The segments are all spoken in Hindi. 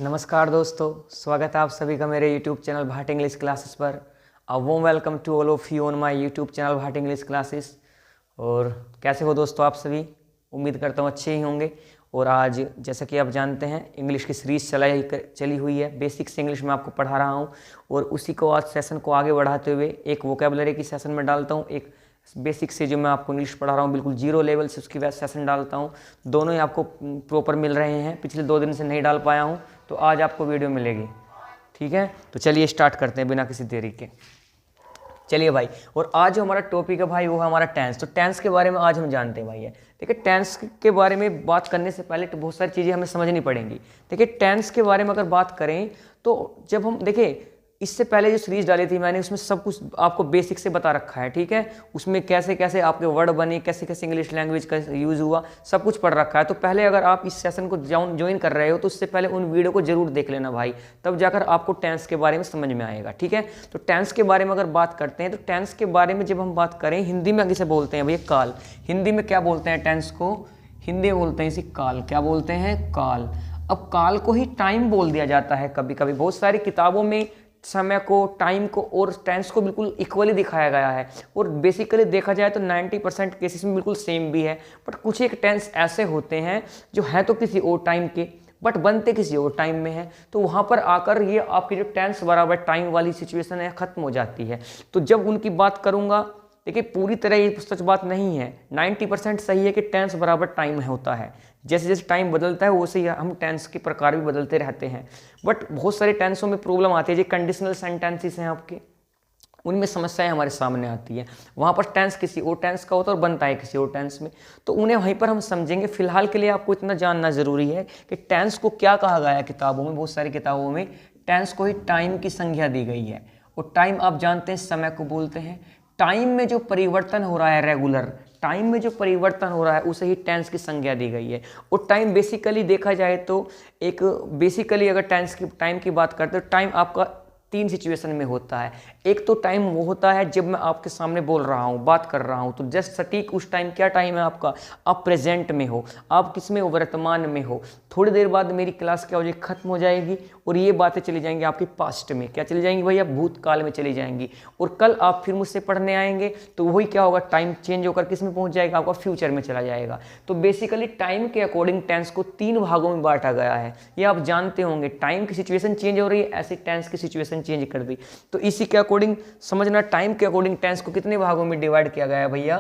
नमस्कार दोस्तों, स्वागत है आप सभी का मेरे YouTube channel Bhat English classes पर। A warm welcome to all of you on my YouTube channel Bhat English classes. और कैसे हो दोस्तों आप सभी? उम्मीद करता हूँ अच्छे ही होंगे। और आज जैसा कि आप जानते हैं इंग्लिश की सीरीज़ चली हुई है, बेसिक्स इंग्लिश में आपको पढ़ा रहा हूँ। और उसी को आज सेशन को आगे बढ़ाते हुए एक वोकेबलरी की सेशन में डालता हूँ, एक बेसिक से जो मैं आपको इंग्लिश पढ़ा रहा हूँ बिल्कुल जीरो लेवल से उसकी वैसे सेशन डालता हूँ। दोनों ही आपको प्रॉपर मिल रहे हैं। पिछले 2 दिन से नहीं डाल पाया हूँ तो आज आपको वीडियो मिलेगी। ठीक है, तो चलिए स्टार्ट करते हैं बिना किसी देरी के। चलिए भाई, और आज जो हमारा टॉपिक है भाई वो है हमारा टेंस। तो टेंस के बारे में आज हम जानते हैं भाई है। देखिए, टेंस के बारे में बात करने से पहले तो बहुत सारी चीज़ें हमें समझनी पड़ेंगी। देखिए, टेंस के बारे में अगर बात करें तो जब हम देखिए इससे पहले जो सीरीज डाली थी मैंने उसमें सब कुछ आपको बेसिक से बता रखा है। ठीक है, उसमें कैसे कैसे आपके वर्ड बने, कैसे कैसे इंग्लिश लैंग्वेज का यूज़ हुआ, सब कुछ पढ़ रखा है। तो पहले अगर आप इस सेशन को ज्वाइन कर रहे हो तो उससे पहले उन वीडियो को जरूर देख लेना भाई, तब जाकर आपको टेंस के बारे में समझ में आएगा। ठीक है, तो टेंस के बारे में अगर बात करते हैं तो टेंस के बारे में जब हम बात करें, हिंदी में किसे बोलते हैं भैया? काल। हिंदी में क्या बोलते हैं टेंस को? हिंदी में बोलते हैं इसी काल। क्या बोलते हैं? काल। अब काल को ही टाइम बोल दिया जाता है कभी कभी। बहुत सारी किताबों में समय को, टाइम को और टेंस को बिल्कुल इक्वली दिखाया गया है। और बेसिकली देखा जाए तो 90% केसेस में बिल्कुल सेम भी है। बट कुछ एक टेंस ऐसे होते हैं जो हैं तो किसी और टाइम के बट बनते किसी और टाइम में है, तो वहाँ पर आकर ये आपकी जो टेंस बराबर टाइम वाली सिचुएशन है ख़त्म हो जाती है। तो जब उनकी बात करूँगा, देखिए पूरी तरह ये सच बात नहीं है, 90% सही है कि टेंस बराबर टाइम होता है। जैसे जैसे टाइम बदलता है वैसे ही हम टेंस के प्रकार भी बदलते रहते हैं। बट बहुत सारे टेंसों में प्रॉब्लम आती है। जो कंडीशनल सेंटेंसेस हैं आपके, उनमें समस्याएं हमारे सामने आती हैं। वहाँ पर टेंस किसी और टेंस का होता है और बनता है किसी और टेंस में, तो उन्हें वहीं पर हम समझेंगे। फिलहाल के लिए आपको इतना जानना जरूरी है कि टेंस को क्या कहा गया है किताबों में। बहुत सारी किताबों में टेंस को ही टाइम की संज्ञा दी गई है। और टाइम आप जानते हैं समय को बोलते हैं। टाइम में जो परिवर्तन हो रहा है, रेगुलर टाइम में जो परिवर्तन हो रहा है उसे ही टेंस की संज्ञा दी गई है। और टाइम बेसिकली देखा जाए तो एक बेसिकली अगर टाइम की बात करते हैं तो टाइम आपका 3 सिचुएशन में होता है। एक तो टाइम वो होता है जब मैं आपके सामने बोल रहा हूँ, बात कर रहा हूँ, तो जस्ट सटीक उस टाइम क्या टाइम है आपका? आप प्रेजेंट में हो, आप किस में हो? वर्तमान में हो। थोड़ी देर बाद मेरी क्लास क्या हो जाएगी? खत्म हो जाएगी और ये बातें चली जाएंगी आपकी पास्ट में। क्या चली जाएंगी भैया? भूतकाल में चली जाएंगी। और कल आप फिर मुझसे पढ़ने आएंगे तो वही क्या होगा? टाइम चेंज होकर किस में पहुंच जाएगा? आपका फ्यूचर में चला जाएगा। तो बेसिकली टाइम के अकॉर्डिंग टेंस को 3 भागों में बांटा गया है। ये आप जानते होंगे, टाइम की सिचुएशन चेंज हो रही है, ऐसे टेंस की सिचुएशन चेंज कर दी। तो इसी के अकॉर्डिंग समझना, टाइम के अकॉर्डिंग टेंस को कितने भागों में डिवाइड किया गया है भैया?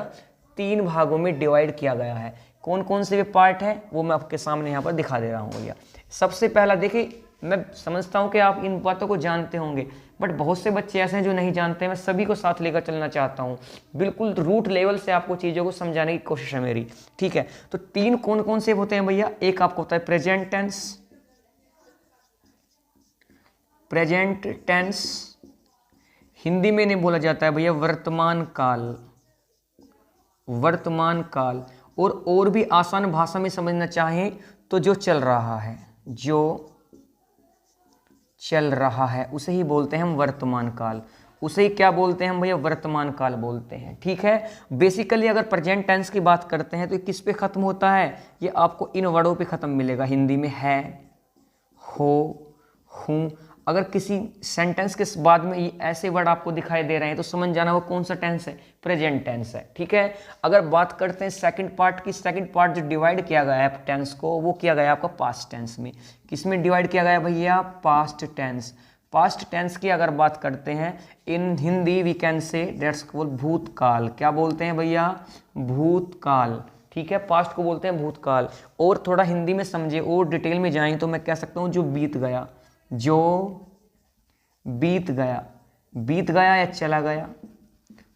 3 भागों में डिवाइड किया गया है। कौन कौन से पार्ट है वो मैं आपके सामने यहाँ पर दिखा दे रहा हूँ भैया। सबसे पहला देखिए, मैं समझता हूँ कि आप इन बातों को जानते होंगे बट बहुत से बच्चे ऐसे हैं जो नहीं जानते। मैं सभी को साथ लेकर चलना चाहता हूँ, बिल्कुल रूट लेवल से आपको चीज़ों को समझाने की कोशिश है मेरी। ठीक है, तो 3 कौन कौन से होते हैं भैया? एक आपको होता है present tense. Present tense Hindi में नहीं बोला जाता है भैया, वर्तमान काल। वर्तमान काल। और भी आसान भाषा में समझना चाहें तो जो चल रहा है, जो चल रहा है उसे ही बोलते हैं हम वर्तमान काल। उसे ही क्या बोलते हैं हम भैया? वर्तमान काल बोलते हैं। ठीक है, बेसिकली अगर प्रेजेंट टेंस की बात करते हैं तो किस पे खत्म होता है? ये आपको इन वर्डों पे खत्म मिलेगा हिंदी में, है, हो, हूं। अगर किसी सेंटेंस के बाद में ये ऐसे वर्ड आपको दिखाई दे रहे हैं तो समझ जाना वो कौन सा टेंस है? प्रेजेंट टेंस है। ठीक है, अगर बात करते हैं सेकंड पार्ट की, सेकंड पार्ट जो डिवाइड किया गया है टेंस को, वो किया गया है आपका पास्ट टेंस में। किसमें डिवाइड किया गया है भैया? Past tense. पास्ट टेंस की अगर बात करते हैं in Hindi we can say that's called भूतकाल। क्या बोलते हैं भैया? भूतकाल। ठीक है, पास्ट को बोलते हैं भूतकाल। और थोड़ा हिंदी में समझे और डिटेल में जाएं तो मैं कह सकता हूं जो बीत गया, जो बीत गया। बीत गया या चला गया,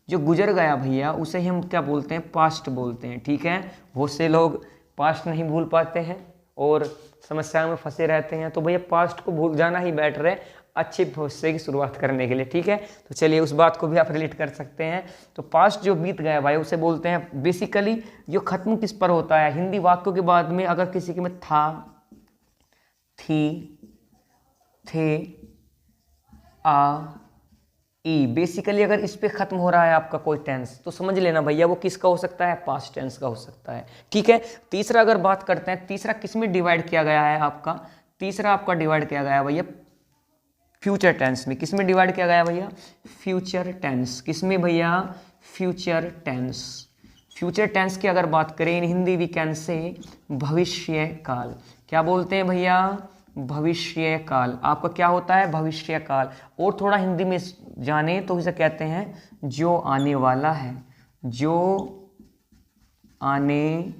जो गुजर गया भैया, उसे ही हम क्या बोलते हैं? पास्ट बोलते हैं। ठीक है, बहुत से लोग पास्ट नहीं भूल पाते हैं और समस्याओं में फंसे रहते हैं, तो भैया पास्ट को भूल जाना ही बेटर है अच्छे भविष्य की शुरुआत करने के लिए। ठीक है, तो चलिए उस बात को भी आप रिलेट कर सकते हैं। तो पास्ट जो बीत गया भाई उसे बोलते हैं बेसिकली जो खत्म किस पर होता है? हिंदी वाक्यों के बाद में अगर किसी के में था, थी, थे, आ, ई, बेसिकली अगर इस पे खत्म हो रहा है आपका कोई टेंस तो समझ लेना भैया वो किसका हो सकता है? पास्ट टेंस का हो सकता है। ठीक है, तीसरा अगर बात करते हैं, तीसरा किस में डिवाइड किया गया है आपका? तीसरा आपका डिवाइड किया गया भैया फ्यूचर टेंस में। किस में डिवाइड किया गया भैया? Future tense. किस में भैया? Future tense. फ्यूचर टेंस की अगर बात करें इन हिंदी वी कैन से भविष्य काल। क्या बोलते हैं भैया? भविष्य काल। आपका क्या होता है? भविष्य काल। और थोड़ा हिंदी में जाने तो इसे कहते हैं जो आने वाला है, जो आने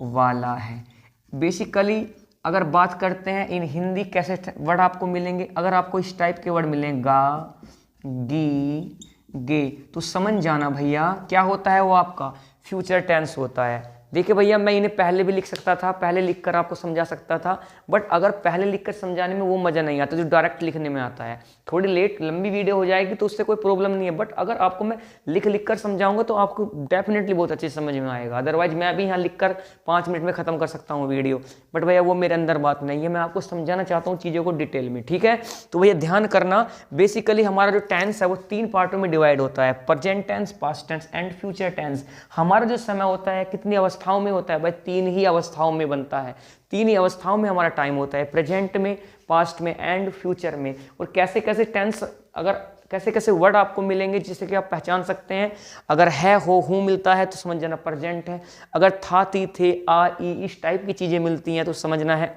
वाला है। बेसिकली अगर बात करते हैं इन हिंदी कैसे वर्ड आपको मिलेंगे, अगर आपको इस टाइप के वर्ड मिलेंगे गा, गी, गे, तो समझ जाना भैया क्या होता है, वो आपका फ्यूचर टेंस होता है। देखिए भैया मैं इन्हें पहले भी लिख सकता था, पहले लिखकर आपको समझा सकता था, बट अगर पहले लिखकर समझाने में वो मज़ा नहीं आता जो डायरेक्ट लिखने में आता है। थोड़ी लेट लंबी वीडियो हो जाएगी तो उससे कोई प्रॉब्लम नहीं है, बट अगर आपको मैं लिख कर समझाऊंगा तो आपको डेफिनेटली बहुत अच्छे से समझ में आएगा। अदरवाइज मैं अभी यहाँ लिखकर 5 मिनट में ख़त्म कर सकता हूँ वीडियो, बट भैया वो मेरे अंदर बात नहीं है। मैं आपको समझाना चाहता हूँ चीज़ों को डिटेल में, ठीक है? तो भैया ध्यान करना, बेसिकली हमारा जो टेंस है वो 3 पार्टों में डिवाइड होता है, present tense, past tense and future tense. हमारा जो समय होता है कितनी अवस्थाओं में होता है भाई? 3 ही अवस्थाओं में बनता है। 3 ही अवस्थाओं में हमारा टाइम होता है, प्रेजेंट में, पास्ट में एंड फ्यूचर में। और कैसे कैसे टेंस, अगर कैसे कैसे वर्ड आपको मिलेंगे जिससे कि आप पहचान सकते हैं। अगर है, हो, हूँ मिलता है तो समझ जाना प्रेजेंट है। अगर था, थी, थे, आ, ई, इस टाइप की चीज़ें मिलती हैं तो समझना है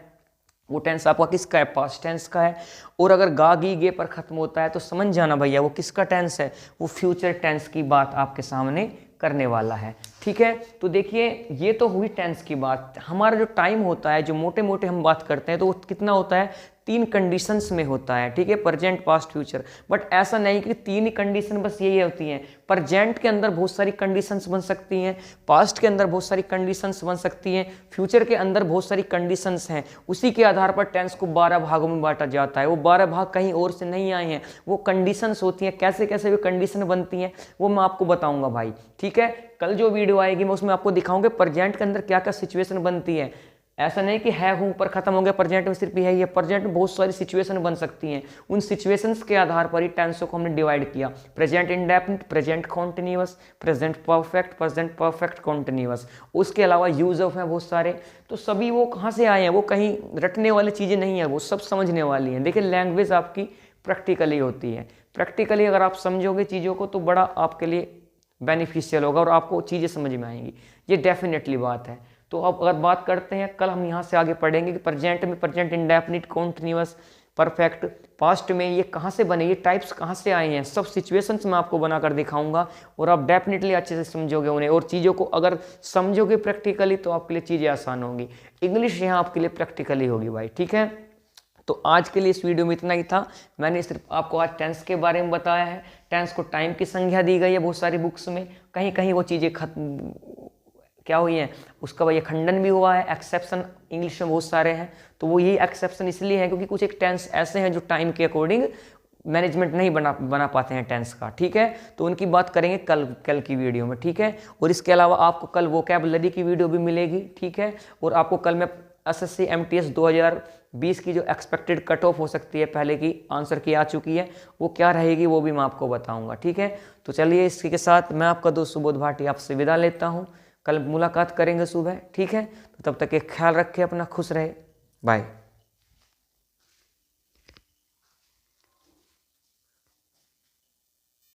वो टेंस आपका किसका है? पास्ट टेंस का है। और अगर गा, गी, गे पर खत्म होता है तो समझ जाना भैया वो किसका टेंस है? वो फ्यूचर टेंस की बात आपके सामने करने वाला है, ठीक है? तो देखिए ये तो हुई टेंस की बात। हमारा जो टाइम होता है, जो मोटे मोटे हम बात करते हैं, तो वो कितना होता है? 3 कंडीशंस में होता है, ठीक है? Present, past, future. बट ऐसा नहीं कि 3 ही कंडीशन बस यही होती हैं। प्रेजेंट के अंदर बहुत सारी कंडीशंस बन सकती हैं, पास्ट के अंदर बहुत सारी कंडीशंस बन सकती हैं, फ्यूचर के अंदर बहुत सारी कंडीशंस हैं। उसी के आधार पर टेंस को 12 भागों में बांटा जाता है। वो 12 भाग कहीं और से नहीं आए हैं, वो कंडीशंस होती हैं। कैसे कैसे वो कंडीशन बनती हैं वो मैं आपको बताऊंगा भाई, ठीक है? कल जो वीडियो आएगी मैं उसमें आपको दिखाऊंगा प्रेजेंट के अंदर क्या क्या सिचुएशन बनती है। ऐसा नहीं कि है, हूँ पर खत्म हो गया, प्रेजेंट में सिर्फ है। ये प्रेजेंट में बहुत सारी सिचुएशन बन सकती हैं। उन सिचुएशंस के आधार पर ही टेंसों को हमने डिवाइड किया। Present indefinite, present continuous, present perfect continuous. उसके अलावा यूज ऑफ है बहुत सारे। तो सभी वो कहाँ से आए हैं? वो कहीं रटने वाली चीज़ें नहीं है, वो सब समझने वाली हैं। देखिए लैंग्वेज आपकी प्रैक्टिकली होती है। प्रैक्टिकली अगर आप समझोगे चीज़ों को तो बड़ा आपके लिए बेनिफिशियल होगा और आपको चीज़ें समझ में आएंगी, ये डेफिनेटली बात है। तो अब अगर बात करते हैं, कल हम यहाँ से आगे पढ़ेंगे कि प्रेजेंट में present indefinite, continuous, perfect, past में ये कहाँ से बने, ये टाइप्स कहाँ से आए हैं, सब सिचुएशंस मैं आपको बनाकर दिखाऊंगा और आप डेफिनेटली अच्छे से समझोगे उन्हें। और चीज़ों को अगर समझोगे प्रैक्टिकली तो आपके लिए चीज़ें आसान होंगी। इंग्लिश यहाँ आपके लिए प्रैक्टिकली होगी भाई, ठीक है? तो आज के लिए इस वीडियो में इतना ही था। मैंने सिर्फ आपको आज टेंस के बारे में बताया है। टेंस को टाइम की संख्या दी गई है बहुत सारी बुक्स में, कहीं कहीं वो चीज़ें खत्म क्या हुई हैं, उसका वही खंडन भी हुआ है। एक्सेप्शन इंग्लिश में बहुत सारे हैं, तो वो यही एक्सेप्शन इसलिए है क्योंकि कुछ एक टेंस ऐसे हैं जो टाइम के अकॉर्डिंग मैनेजमेंट नहीं बना पाते हैं टेंस का, ठीक है? तो उनकी बात करेंगे कल की वीडियो में, ठीक है? और इसके अलावा आपको कल वोकैबुलरी की वीडियो भी मिलेगी, ठीक है? और आपको कल मैं SSC MTS 2020 की जो एक्सपेक्टेड कट ऑफ हो सकती है, पहले की आंसर की आ चुकी है, वो क्या रहेगी वो भी मैं आपको बताऊंगा, ठीक है? तो चलिए इसी के साथ मैं आपका दोस्त सुबोध भाटी आपसे विदा लेता हूँ। कल मुलाकात करेंगे सुबह, ठीक है? तो तब तक एक ख्याल रखें अपना, खुश रहे, बाय।